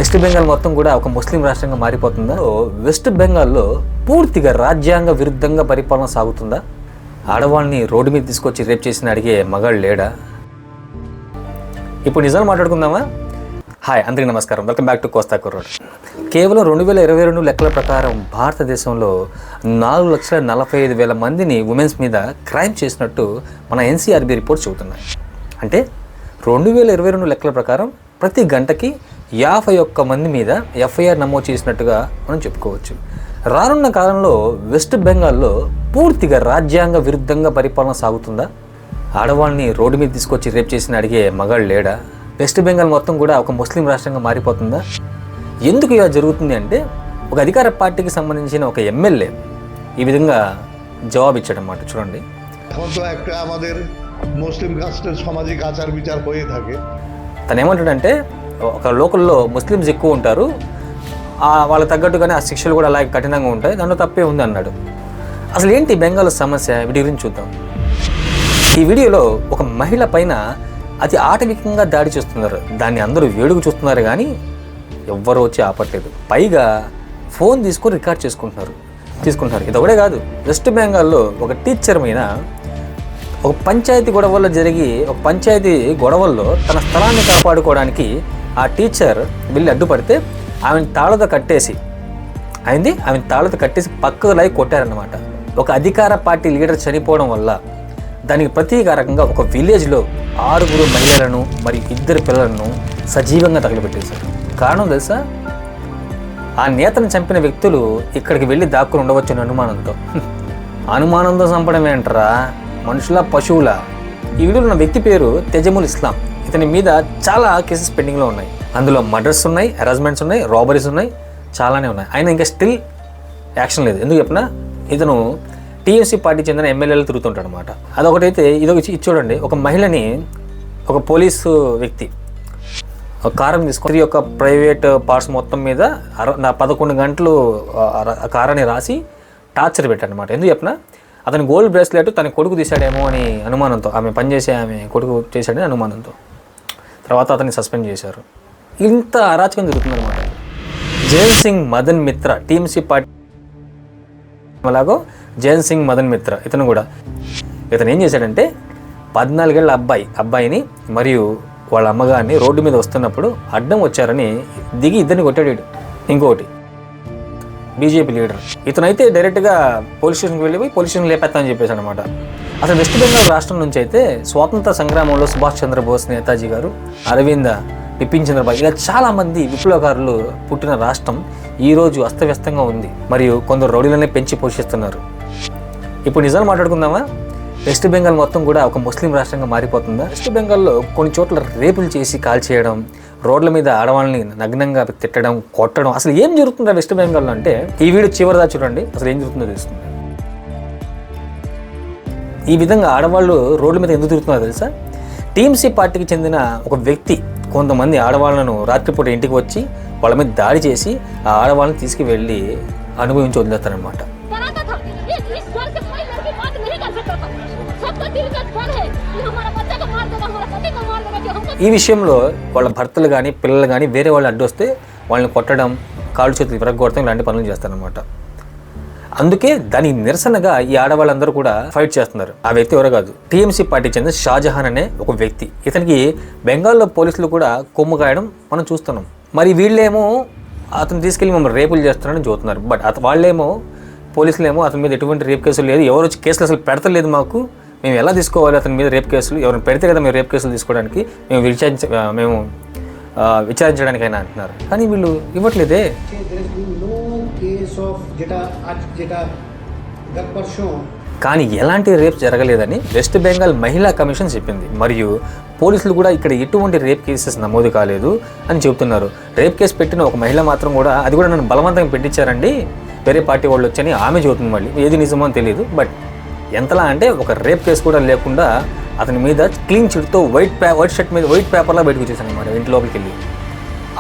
West Bengal మొత్తం కూడా ఒక ముస్లిం రాష్ట్రంగా మారిపోతుందా? వెస్ట్ బెంగాల్లో పూర్తిగా రాజ్యాంగ విరుద్ధంగా పరిపాలన సాగుతుందా? ఆడవాళ్ళని రోడ్డు మీద తీసుకొచ్చి రేప్ చేసిన అడిగే మగాళ్ళు లేడా? ఇప్పుడు నిజాలు మాట్లాడుకుందామా? హాయ్, అందరికీ నమస్కారం. వెల్కమ్ బ్యాక్ టు కోస్తా కుర్రాడు. కేవలం 2022 లెక్కల ప్రకారం భారతదేశంలో 4,45,000 మందిని ఉమెన్స్ మీద క్రైమ్ చేసినట్టు మన ఎన్సీఆర్బీ రిపోర్ట్స్ చెబుతున్నాయి. అంటే 2022 లెక్కల ప్రకారం ప్రతి గంటకి 51 మంది మీద ఎఫ్ఐఆర్ నమోదు చేసినట్టుగా మనం చెప్పుకోవచ్చు. రానున్న కాలంలో వెస్ట్ బెంగాల్లో పూర్తిగా రాజ్యాంగ విరుద్ధంగా పరిపాలన సాగుతుందా? ఆడవాళ్ళని రోడ్డు మీద తీసుకొచ్చి రేప్ చేసిన అడిగే మగాళ్ళు లేడా? వెస్ట్ బెంగాల్ మొత్తం కూడా ఒక ముస్లిం రాష్ట్రంగా మారిపోతుందా? ఎందుకు ఇలా జరుగుతుంది అంటే, ఒక అధికార పార్టీకి సంబంధించిన ఒక ఎమ్మెల్యే ఈ విధంగా జవాబు ఇచ్చాడన్నమాట. చూడండి. ముస్లిం రాష్ట్ర సామాజిక ఆచార విచార పోయే থাকে. తను ఏమంటాడంటే, ఒక లోకల్లో ముస్లిమ్స్ ఎక్కువ ఉంటారు, వాళ్ళకి తగ్గట్టుగానే ఆ శిక్షలు కూడా అలాగే కఠినంగా ఉంటాయి, దాంట్లో తప్పే ఉంది అన్నాడు. అసలు ఏంటి బెంగాల్ సమస్య? వీటి గురించి చూద్దాం. ఈ వీడియోలో ఒక మహిళ పైన అతి ఆటవికంగా దాడి చేస్తున్నారు. దాన్ని అందరూ వేడుకు చూస్తున్నారు కానీ ఎవ్వరూ వచ్చి ఆపట్లేదు. పైగా ఫోన్ తీసుకొని రికార్డ్ తీసుకుంటున్నారు. ఇది ఒకటే కాదు, వెస్ట్ బెంగాల్లో ఒక టీచర్ మీద ఒక పంచాయతీ గొడవల్లో తన స్థలాన్ని కాపాడుకోవడానికి ఆ టీచర్ వెళ్ళి అడ్డుపడితే ఆమెను తాళతో కట్టేసి పక్కకు లై కొట్టారన్నమాట. ఒక అధికార పార్టీ లీడర్ చనిపోవడం వల్ల దానికి ప్రతీకారకంగా ఒక విలేజ్లో 6 మహిళలను మరియు 2 పిల్లలను సజీవంగా తగలబెట్టేశారు. కారణం తెలుసా? ఆ నేతను చంపిన వ్యక్తులు ఇక్కడికి వెళ్ళి దాక్కుని ఉండవచ్చు అనుమానంతో చంపడం ఏంటరా? మనుషుల పశువుల? ఈ వీడియోలో ఉన్న వ్యక్తి పేరు తెజముల్ ఇస్లాం. ఇతని మీద చాలా కేసెస్ పెండింగ్లో ఉన్నాయి. అందులో మర్డర్స్ ఉన్నాయి, హెరాస్మెంట్స్ ఉన్నాయి, రాబరీస్ ఉన్నాయి, చాలానే ఉన్నాయి. ఆయన ఇంకా స్టిల్ యాక్షన్ లేదు. ఎందుకు చెప్పినా, ఇతను టీఎంసీ పార్టీ చెందిన ఎమ్మెల్యేలు తిరుగుతుంటాడు అనమాట. అదొకటైతే ఇది చూడండి. ఒక మహిళని ఒక పోలీసు వ్యక్తి ఒక కారం తీసుకొని యొక్క ప్రైవేట్ పార్ట్స్ మొత్తం మీద 11 గంటలు కారాన్ని రాసి టార్చర్ పెట్టాడనమాట. ఎందుకు చెప్పినా, అతని గోల్డ్ బ్రేస్లెట్ తన కొడుకు తీశాడేమో అని అనుమానంతో, ఆమె పనిచేసే ఆమె కొడుకు చేశాడని అనుమానంతో. తర్వాత అతన్ని సస్పెండ్ చేశారు. ఇంత అరాచకం జరుగుతుందన్నమాట. జైల్ సింగ్ మదన్ మిత్ర టీఎంసీ పార్టీ అలాగో జైల్ సింగ్ మదన్ మిత్ర ఇతను ఏం చేశాడంటే, 14 ఏళ్ల అబ్బాయిని మరియు వాళ్ళ అమ్మగారిని రోడ్డు మీద వస్తున్నప్పుడు అడ్డం వచ్చారని దిగి ఇద్దరిని కొట్టాడు. ఇంకొకటి బీజేపీ లీడర్, ఇతనైతే డైరెక్ట్గా పోలీస్ స్టేషన్కి వెళ్ళి పోలీస్ స్టేషన్ లేపేస్తామని చెప్పేసి అనమాట. అసలు వెస్ట్ బెంగాల్ రాష్ట్రం నుంచి అయితే స్వాతంత్ర సంగ్రామంలో సుభాష్ చంద్రబోస్, నేతాజీ గారు, అరవింద, బిపిన్ చంద్రబాబు ఇలా చాలామంది విప్లవకారులు పుట్టిన రాష్ట్రం ఈరోజు అస్తవ్యస్తంగా ఉంది. మరియు కొందరు రౌడీలనే పెంచి పోషిస్తున్నారు. ఇప్పుడు నిజాలు మాట్లాడుకుందామా? వెస్ట్ బెంగాల్ మొత్తం కూడా ఒక ముస్లిం రాష్ట్రంగా మారిపోతుందా? వెస్ట్ బెంగాల్లో కొన్ని చోట్ల రేపులు చేసి కాల్చేయడం, రోడ్ల మీద ఆడవాళ్ళని నగ్నంగా తిట్టడం, కొట్టడం, అసలు ఏం జరుగుతుందా వెస్ట్ బెంగాల్లో అంటే, ఈ వీడియో చివరిదా చూడండి, అసలు ఏం జరుగుతుందో తెలుస్తుంది. ఈ విధంగా ఆడవాళ్ళు రోడ్ల మీద ఎందుకు తిరుగుతున్నారో తెలుసా? టీఎంసీ పార్టీకి చెందిన ఒక వ్యక్తి కొంతమంది ఆడవాళ్లను రాత్రిపూట ఇంటికి వచ్చి వాళ్ళ మీద దాడి చేసి ఆ ఆడవాళ్ళని తీసుకువెళ్ళి అనుభవించి వదిలేస్తారనమాట. ఈ విషయంలో వాళ్ళ భర్తలు కానీ పిల్లలు కానీ వేరే వాళ్ళు అడ్డొస్తే వాళ్ళని కొట్టడం, కాళ్ళు చేతులు విరగొట్టడం ఇలాంటి పనులు చేస్తారనమాట. అందుకే దానికి నిరసనగా ఈ ఆడవాళ్ళందరూ కూడా ఫైట్ చేస్తున్నారు. ఆ వ్యక్తి ఎవరో కాదు, టీఎంసీ పార్టీ చెందిన షాజహాన్ అనే ఒక వ్యక్తి. ఇతనికి బెంగాల్లో పోలీసులు కూడా కొమ్ము కాయడం మనం చూస్తున్నాం. మరి వీళ్ళేమో అతను తీసుకెళ్ళి మమ్మల్ని రేపులు చేస్తున్నారని చూస్తున్నారు. బట్ వాళ్ళేమో పోలీసులేమో అతని మీద ఎటువంటి రేప్ కేసులు లేదు, ఎవరు వచ్చి కేసులు అసలు పెడతలేదు, మాకు మేము ఎలా తీసుకోవాలి అతని మీద రేప్ కేసులు, ఎవరిని పెడితే కదా మేము రేప్ కేసులు తీసుకోవడానికి, మేము విచారించడానికైనా అంటున్నారు. కానీ వీళ్ళు ఇవ్వట్లేదే. కానీ ఎలాంటి రేప్ జరగలేదని వెస్ట్ బెంగాల్ మహిళా కమిషన్ చెప్పింది. మరియు పోలీసులు కూడా ఇక్కడ ఎటువంటి రేప్ కేసెస్ నమోదు కాలేదు అని చెబుతున్నారు. రేప్ కేసు పెట్టిన ఒక మహిళ మాత్రం కూడా, అది కూడా నన్ను బలవంతంగా పెట్టించారండి, వేరే పార్టీ వాళ్ళు వచ్చని ఆమె చెబుతుంది. మళ్ళీ ఏది నిజమో అని తెలియదు. బట్ ఎంతలా అంటే, ఒక రేప్ కేసు కూడా లేకుండా అతని మీద క్లీన్ చిట్తో వైట్ షర్ట్ మీద వైట్ పేపర్లో బయటకు వచ్చేసాను అనమాట, ఇంటి లోపలికి వెళ్ళి.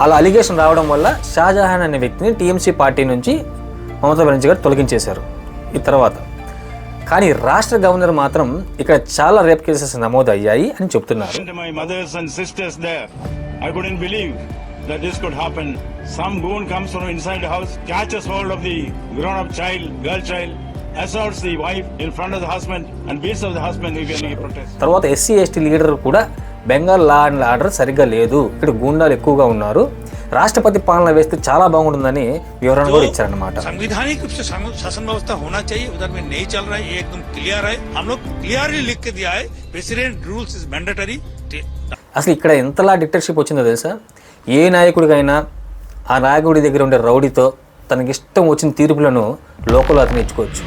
అలా అలిగేషన్ రావడం వల్ల షాజహాన్ అనే వ్యక్తిని టీఎంసీ పార్టీ నుంచి మమతా బెనర్జీ గారు తొలగించేశారు ఈ తర్వాత. కానీ రాష్ట్ర గవర్నర్ మాత్రం ఇక్కడ చాలా రేప్ కేసెస్ నమోదు అయ్యాయి అని చెప్తున్నారు. that this could happen. Some goon comes from inside the house, catches hold of the grown-up child, girl child, assaults the wife in front of the husband and beats up the husband if any protest. తర్వాత SC ST leader కూడా Bengal law and order సరిగ్గా లేదు, ఇక్కడ గూండాలు ఎక్కువగా ఉన్నారు, రాష్ట్రపతి పాలన వేస్తే చాలా బాగుంటుందని వివరణ కూడా ఇచ్చారన్నమాట. संवैधानिक रूप से शासन व्यवस्था होना चाहिए, उधर में नहीं चल रहा है, ये एकदम क्लियर है. हम लोग क्लियरली लिख के दिया है, प्रेसिडेंट रूल्स इज मैंडेटरी. అసలు ఇక్కడ ఎంతలా డిక్టేటర్షిప్ వచ్చిందో తెలుసా? ఏ నాయకుడికైనా ఆ నాయకుడి దగ్గర ఉండే రౌడీతో తనకి ఇష్టం వచ్చిన తీర్పులను లోకల్ అతను ఇచ్చుకోవచ్చు.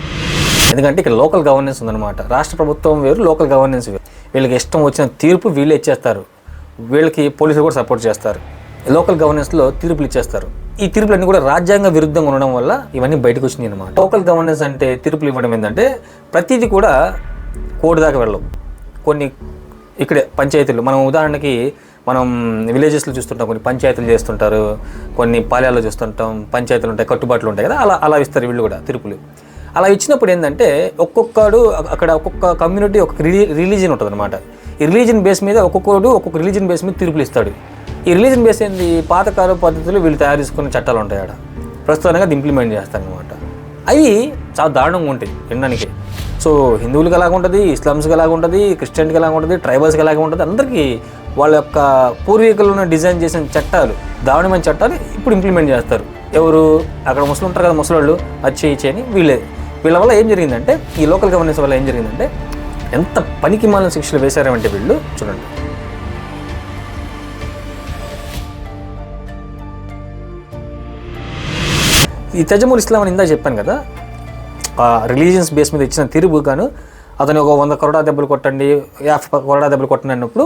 ఎందుకంటే ఇక్కడ లోకల్ గవర్నెన్స్ ఉందన్నమాట. రాష్ట్ర ప్రభుత్వం వేరు, లోకల్ గవర్నెన్స్ వేరు. వీళ్ళకి ఇష్టం వచ్చిన తీర్పు వీళ్ళే ఇచ్చేస్తారు, వీళ్ళకి పోలీసులు కూడా సపోర్ట్ చేస్తారు. లోకల్ గవర్నెన్స్లో తీర్పులు ఇచ్చేస్తారు. ఈ తీర్పులన్నీ కూడా రాజ్యాంగ విరుద్ధంగా ఉండడం వల్ల ఇవన్నీ బయటకు వచ్చినాయి అన్నమాట. లోకల్ గవర్నెన్స్ అంటే తీర్పులు ఇవ్వడం ఏంటంటే ప్రతిదీ కూడా కోర్టు దాకా వెళ్ళవు. కొన్ని ఇక్కడే పంచాయతీలు, మనం ఉదాహరణకి మనం విలేజెస్లో చూస్తుంటాం, కొన్ని పంచాయతీలు చేస్తుంటారు, కొన్ని పాలెల్లో చూస్తుంటాం, పంచాయతీలు ఉంటాయి, కట్టుబాట్లు ఉంటాయి కదా, అలా ఇస్తారు వీళ్ళు కూడా తీర్పులు. అలా ఇచ్చినప్పుడు ఏంటంటే ఒక్కొక్కడు అక్కడ ఒక్కొక్క కమ్యూనిటీ ఒక్కొక్క రిలీజియన్ ఉంటుంది అనమాట. ఈ రిలీజియన్ బేస్ మీద ఒక్కొక్కడు ఒక్కొక్క రిలీజియన్ బేస్ మీద తీర్పులు ఇస్తాడు. ఈ రిలీజియన్ బేస్ ఏంది, పాతకాల పద్ధతులు వీళ్ళు తయారు చేసుకున్న చట్టాలు ఉంటాయి ఆడ, ప్రస్తుతానికి అది ఇంప్లిమెంట్ చేస్తారనమాట. అవి చాలా దారుణంగా ఉంటాయి వినడానికి. సో హిందువులకి ఎలాగ ఉంటుంది, ఇస్లామ్స్కి ఎలాగ ఉంటుంది, క్రిస్టియన్కి ఎలాగ ఉంటుంది, ట్రైబల్స్కి ఎలాగ ఉంటుంది, అందరికీ వాళ్ళ యొక్క పూర్వీకులను డిజైన్ చేసిన చట్టాలు, దారుణమైన చట్టాలు ఇప్పుడు ఇంప్లిమెంట్ చేస్తారు. ఎవరు అక్కడ ముస్లిం ఉంటారు కదా, ముసలోళ్ళు వచ్చి ఇచ్చేయని వీళ్ళ వల్ల ఏం జరిగిందంటే, ఈ లోకల్ గవర్నెన్స్ వల్ల ఏం జరిగిందంటే ఎంత పనికి మాలిన శిక్షలు వేశారంటే వీళ్ళు చూడండి. ఈ తజముల్ ఇస్లాం అని ఇందా చెప్పాను కదా, రిలీజియన్స్ బేస్ మీద ఇచ్చిన తీర్పు గాను అతను ఒక 100 కరోడా దెబ్బలు కొట్టండి, 50 కరోడా దెబ్బలు కొట్టండి అన్నప్పుడు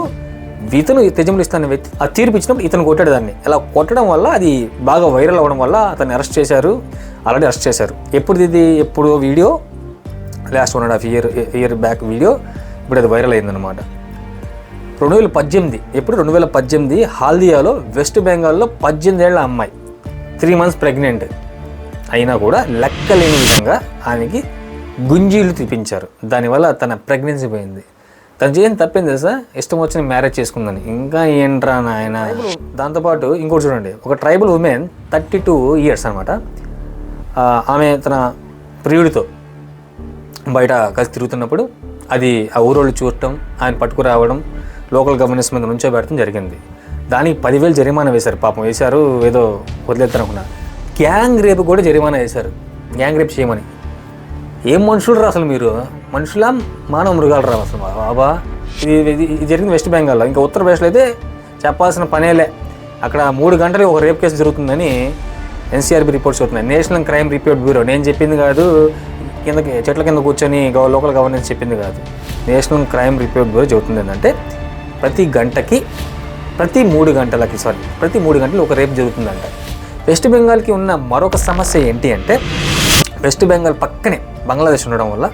ఇతను తజముల్ ఇస్లాం వ్యక్తి ఆ తీర్పు ఇచ్చినప్పుడు ఇతను కొట్టాడు దాన్ని. ఇలా కొట్టడం వల్ల అది బాగా వైరల్ అవ్వడం వల్ల అతన్ని అరెస్ట్ చేశారు, ఆల్రెడీ అరెస్ట్ చేశారు. ఎప్పుడు video last 1.5 year back video, ఇప్పుడు అది వైరల్ అయిందనమాట. 2018 హాల్దియాలో వెస్ట్ బెంగాల్లో 18 ఏళ్ల అమ్మాయి 3 months ప్రెగ్నెంట్ అయినా కూడా లెక్కలేని విధంగా ఆమెకి గుంజీలు తిప్పించారు. దానివల్ల తన ప్రెగ్నెన్సీ పోయింది. తను చేయని తప్పింది తెలుసా, ఇష్టం వచ్చిన మ్యారేజ్ చేసుకుందని. ఇంకా ఏంట్రా నాయన. దాంతోపాటు ఇంకోటి చూడండి, ఒక ట్రైబల్ ఉమెన్ 32 years అనమాట, ఆమె తన ప్రియుడితో బయట కలిసి తిరుగుతున్నప్పుడు అది ఆ ఊరోళ్ళు చూడటం, ఆయన పట్టుకురావడం, లోకల్ గవర్నెన్స్ మీద నుంచోబెట్టడం జరిగింది. దానికి 10,000 జరిమానా వేశారు. పాపం వేశారు, ఏదో వదిలేద్దాం అనుకున్నా. గ్యాంగ్ రేపు కూడా జరిమానా వేశారు, గ్యాంగ్ రేప్ చేయమని. ఏం మనుషులు రా అసలు మీరు, మనుషులా మానవ మృగాలు రా అసలు బాబా. ఇది జరిగింది వెస్ట్ బెంగాల్లో. ఇంకా ఉత్తరప్రదేశ్లో అయితే చెప్పాల్సిన పనేలే. అక్కడ 3 గంటలు ఒక రేప్ కేసు జరుగుతుందని ఎన్సీఆర్బీ రిపోర్ట్స్ అవుతున్నాయి. నేషనల్ క్రైమ్ రిపోర్ట్ బ్యూరో, నేను చెప్పింది కాదు, చెట్ల కింద కూర్చొని లోకల్ గవర్నెన్స్ చెప్పింది కాదు, నేషనల్ క్రైమ్ రిపోర్ట్ బ్యూరో చెబుతుంది ఏంటంటే ప్రతి 3 గంటలు ఒక రేప్ జరుగుతుందంట. వెస్ట్ బెంగాల్కి ఉన్న మరొక సమస్య ఏంటి అంటే, వెస్ట్ బెంగాల్ పక్కనే బంగ్లాదేశ్ ఉండడం వల్ల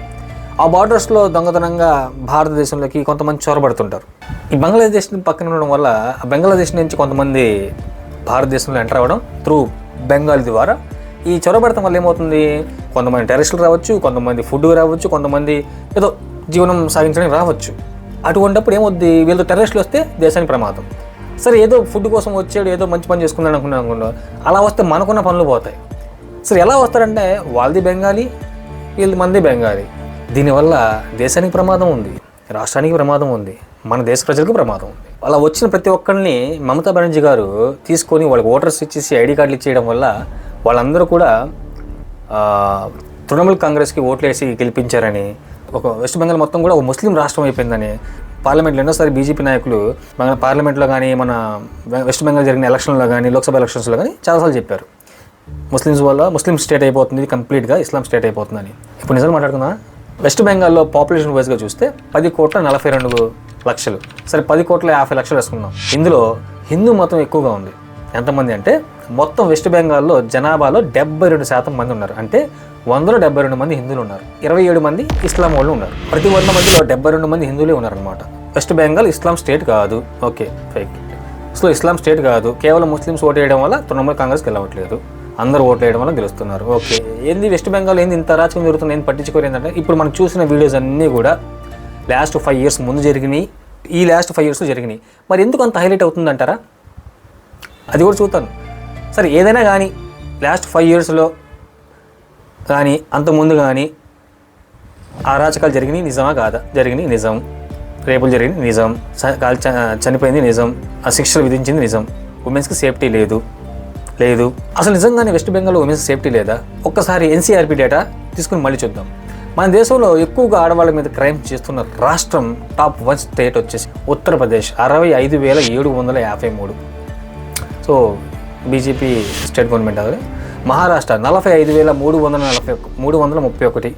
ఆ బార్డర్స్లో దొంగతనంగా భారతదేశంలోకి కొంతమంది చొరబడుతుంటారు. ఈ బంగ్లాదేశ్ పక్కన ఉండడం వల్ల బంగ్లాదేశ్ నుంచి కొంతమంది భారతదేశంలో ఎంటర్ అవ్వడం త్రూ బెంగాల్ ద్వారా. ఈ చొరబడటం వల్ల ఏమవుతుంది, కొంతమంది టెర్రరిస్టులు రావచ్చు, కొంతమంది ఫుడ్ రావచ్చు, కొంతమంది ఏదో జీవనం సాగించడానికి రావచ్చు. అటువంటిప్పుడు ఏమవుద్ది, వీళ్ళు టెర్రరిస్టులు వస్తే దేశానికి ప్రమాదం. సరే ఏదో ఫుడ్ కోసం వచ్చాడు, ఏదో మంచి పని చేసుకున్నాడు అనుకున్నాను, అలా వస్తే మనకున్న పనులు పోతాయి. సరే ఎలా వస్తారంటే వాళ్ళది బెంగాలీ, వీళ్ళది మంది బెంగాలీ. దీనివల్ల దేశానికి ప్రమాదం ఉంది, రాష్ట్రానికి ప్రమాదం ఉంది, మన దేశ ప్రజలకు ప్రమాదం ఉంది. అలా వచ్చిన ప్రతి ఒక్కరిని మమతా బెనర్జీ గారు తీసుకొని వాళ్ళకి ఓటర్స్ ఇచ్చేసి ఐడి కార్డులు ఇచ్చేయడం వల్ల వాళ్ళందరూ కూడా తృణమూల్ కాంగ్రెస్కి ఓట్లు వేసి గెలిపించారని, ఒక వెస్ట్ బెంగాల్ మొత్తం కూడా ఒక ముస్లిం రాష్ట్రం అయిపోయిందని పార్లమెంట్లో ఎన్నోసారి బీజేపీ నాయకులు మన పార్లమెంట్లో కానీ, మన వెస్ట్ బెంగాల్ జరిగిన ఎలక్షన్లో కానీ, లోక్సభ ఎలక్షన్స్లో కానీ చాలాసార్లు చెప్పారు, ముస్లిమ్స్ వల్ల ముస్లిం స్టేట్ అయిపోతుంది, కంప్లీట్గా ఇస్లాం స్టేట్ అయిపోతుందని. ఇప్పుడు నిజంగా మాట్లాడుతున్నా, వెస్ట్ బెంగాల్లో పాపులేషన్ వైజ్గా చూస్తే 10,42,00,000. సరే 10,50,00,000 వేసుకున్నాం. ఇందులో హిందూ మతం ఎక్కువగా ఉంది. ఎంతమంది అంటే మొత్తం వెస్ట్ బెంగాల్లో జనాభాలో 72% మంది ఉన్నారు. అంటే 100లో 72 మంది హిందువులు ఉన్నారు, 27 మంది ఇస్లాం వాళ్ళు ఉన్నారు. ప్రతి 100 మందిలో 72 మంది హిందువులే ఉన్నారనమాట. వెస్ట్ బెంగాల్ ఇస్లాం స్టేట్ కాదు, ఓకే ఫేక్. సో ఇస్లాం స్టేట్ కాదు, కేవలం ముస్లిమ్స్ ఓటు వేయడం వల్ల తృణమూల్ కాంగ్రెస్కి వెళ్ళవట్లేదు, అందరూ ఓట్లు వేయడం వల్ల గెలుస్తున్నారు. ఓకే, ఏంది వెస్ట్ బెంగాల్ ఏంది ఇంత రాజకీయం జరుగుతుంది, ఏంది పట్టించుకోరు ఏంటంటే, ఇప్పుడు మనం చూసిన వీడియోస్ అన్నీ కూడా లాస్ట్ 5 years ముందు జరిగినాయి, ఈ లాస్ట్ 5 yearsలో జరిగినాయి. మరి ఎందుకు అంత హైలైట్ అవుతుందంటారా? అది కూడా చూస్తాను. సరే ఏదైనా కానీ లాస్ట్ 5 yearsలో కానీ అంతకుముందు కానీ అరాచకాలు జరిగినాయి నిజమా కాదా? జరిగినాయి నిజం. రేపులు జరిగింది నిజం. చనిపోయింది నిజం. ఆ శిక్షలు విధించింది నిజం. ఉమెన్స్కి సేఫ్టీ లేదు. అసలు నిజంగానే వెస్ట్ బెంగాల్లో ఉమెన్స్ సేఫ్టీ లేదా? ఒక్కసారి NCRP డేటా తీసుకుని మళ్ళీ చూద్దాం. మన దేశంలో ఎక్కువగా ఆడవాళ్ళ మీద క్రైమ్ చేస్తున్న రాష్ట్రం టాప్ 1 స్టేట్ వచ్చేసి Uttar Pradesh 65,753. So BJP state government అది. Maharashtra 45,331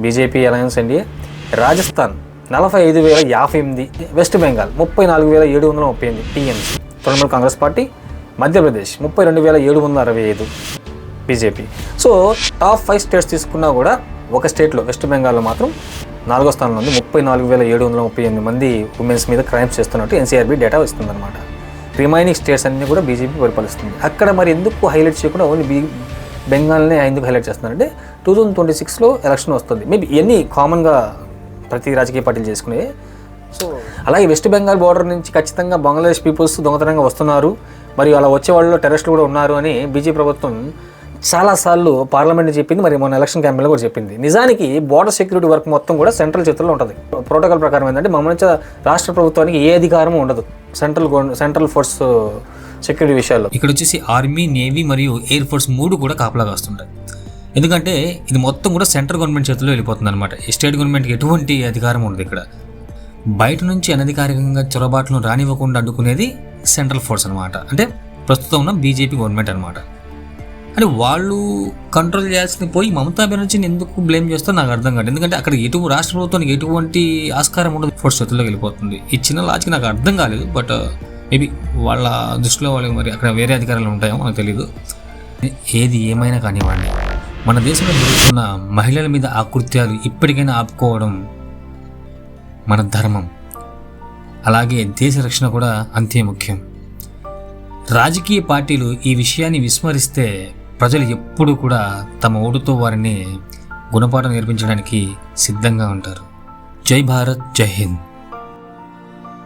BJP alliance NDA. Rajasthan 45,058. West Bengal 34,738 TMC Trinamool Congress party. Madhya Pradesh 32,765 BJP. So top 5 states తీసుకున్నా కూడా ఒక స్టేట్లో వెస్ట్ బెంగాల్లో మాత్రం 4వ స్థానంలో ఉంది. 34,738 మంది ఉమెన్స్ మీద క్రైమ్స్ చేస్తున్నట్టు NCRB డేటా వస్తుందన్నమాట. రిమైనింగ్ స్టేట్స్ అన్నీ కూడా బీజేపీ పరిపాలిస్తుంది. అక్కడ మరి ఎందుకు హైలైట్ చేయకుండా ఓన్లీ బెంగాల్నే ఎందుకు హైలైట్ చేస్తున్నారంటే 2026లో ఎలక్షన్ వస్తుంది. మేబీ ఇవన్నీ కామన్గా ప్రతి రాజకీయ పార్టీలు చేసుకునే. సో అలాగే వెస్ట్ బెంగాల్ బోర్డర్ నుంచి ఖచ్చితంగా బంగ్లాదేశ్ పీపుల్స్ దొంగతనంగా వస్తున్నారు, మరియు అలా వచ్చే వాళ్ళలో టెర్రరిస్టులు కూడా ఉన్నారు అని బీజేపీ ప్రభుత్వం చాలాసార్లు పార్లమెంట్ చెప్పింది, మరి మన ఎలక్షన్ క్యాంపెయిన్లో కూడా చెప్పింది. నిజానికి బోర్డర్ సెక్యూరిటీ వర్క్ మొత్తం కూడా సెంట్రల్ చేతుల్లో ఉంటుంది. ప్రోటోకాల్ ప్రకారం ఏంటంటే మన నుంచి రాష్ట్ర ప్రభుత్వానికి ఏ అధికారము ఉండదు సెంట్రల్ ఫోర్స్ సెక్యూరిటీ విషయాల్లో. ఇక్కడ వచ్చేసి ఆర్మీ, నేవీ మరియు ఎయిర్ ఫోర్స్ 3 కూడా కాపలాగా వస్తుంటాయి. ఎందుకంటే ఇది మొత్తం కూడా సెంట్రల్ గవర్నమెంట్ చేతుల్లో వెళ్ళిపోతుంది అనమాట. ఈ స్టేట్ గవర్నమెంట్కి ఎటువంటి అధికారం ఉండదు. ఇక్కడ బయట నుంచి అనధికారికంగా చొరబాట్లను రానివ్వకుండా అడ్డుకునేది సెంట్రల్ ఫోర్స్ అనమాట. అంటే ప్రస్తుతం ఉన్న బీజేపీ గవర్నమెంట్ అనమాట. అంటే వాళ్ళు కంట్రోల్ చేయాల్సింది పోయి మమతా బెనర్జీని ఎందుకు బ్లేమ్ చేస్తారో నాకు అర్థం కాదు. ఎందుకంటే అక్కడ రాష్ట్ర ప్రభుత్వానికి ఎటువంటి ఆస్కారం ఉండదు, ఫోర్స్ చేతుల్లోకి వెళ్ళిపోతుంది. ఈ చిన్న లాజిక్ నాకు అర్థం కాలేదు. బట్ మేబీ వాళ్ళ దృష్టిలో వాళ్ళకి మరి అక్కడ వేరే అధికారాలు ఉంటాయో నాకు తెలియదు. ఏది ఏమైనా కానివ్వండి, మన దేశంలో జరుగుతున్న మహిళల మీద ఆకృత్యాలు ఇప్పటికైనా ఆపుకోవడం మన ధర్మం. అలాగే దేశ రక్షణ కూడా అంతే ముఖ్యం. రాజకీయ పార్టీలు ఈ విషయాన్ని విస్మరిస్తే ప్రజలు ఎప్పుడూ కూడా తమ ఓటుతో వారిని గుణపాఠం నేర్పించడానికి సిద్ధంగా ఉంటారు. జై భారత్, జై హింద్.